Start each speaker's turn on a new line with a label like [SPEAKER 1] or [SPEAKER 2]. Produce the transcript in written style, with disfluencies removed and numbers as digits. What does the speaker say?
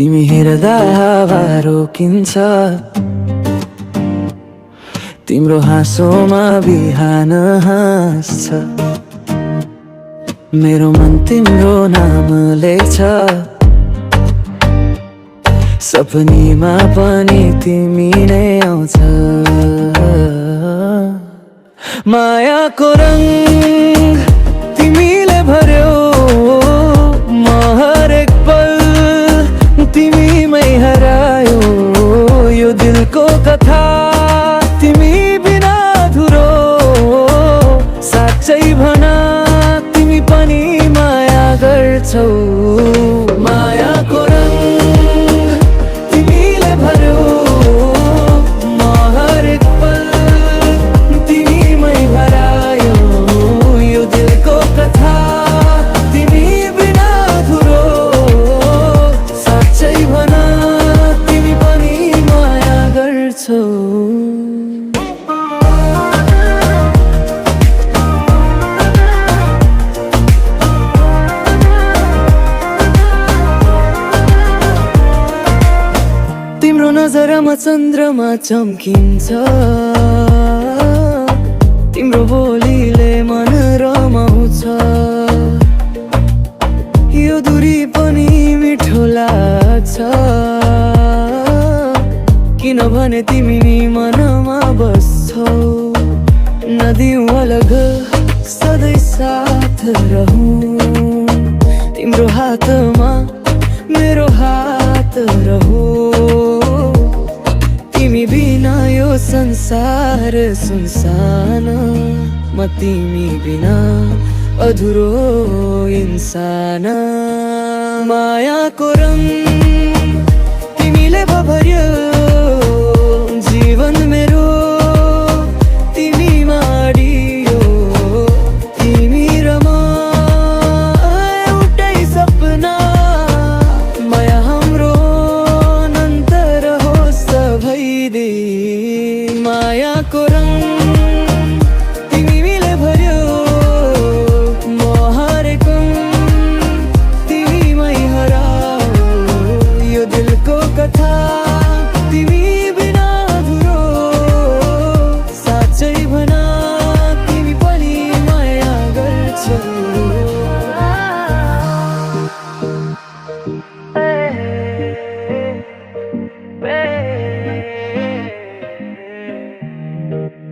[SPEAKER 1] तिमी हेर्दा हावा रोकिन्छ, तिम्रो हाँसोमा बिहान हाँस्छ। मेरो मन तिम्रो नाम लेख्छ, सपनीमा पनि तिमी नै आउँछ। मायाको रंग तिमीले भर्यो, म हरेक पल तिमीमै हरायो। यो दिलको कथा तिमी बिना अधुरो, साँच्चै भन तिमी पनि माया गर्छौ। मायाको रंग तिमीले भर्यो, म हरेक पल तिमीमै हरायो। यो दिलको कथा तिमी बिना अधुरो, साँच्चै भन तिमी पनि माया गर्छौ। तिम्रो नजरमा चन्द्रमा चम्किन्छ, तिम्रो बोलीले मन रमाउँछ। यो दूरी पनि मिठो लाग्छ, किनभने तिमी नि मनमा बस्छौ। नदिऊ अलग सधैँ साथ रहूं, तिम्रो हातमा मेरो हात रहो। तिमी बिना यो संसार सुनसान, म तिमी बिना अधुरो इंसान। मायाको रंग तिमीले भर्यो, जीवन मेरो तिमी माडियो। तिमी र म एउटै सपना, माया हाम्रो अनन्त रहोस् सधैँ। मायाको रंग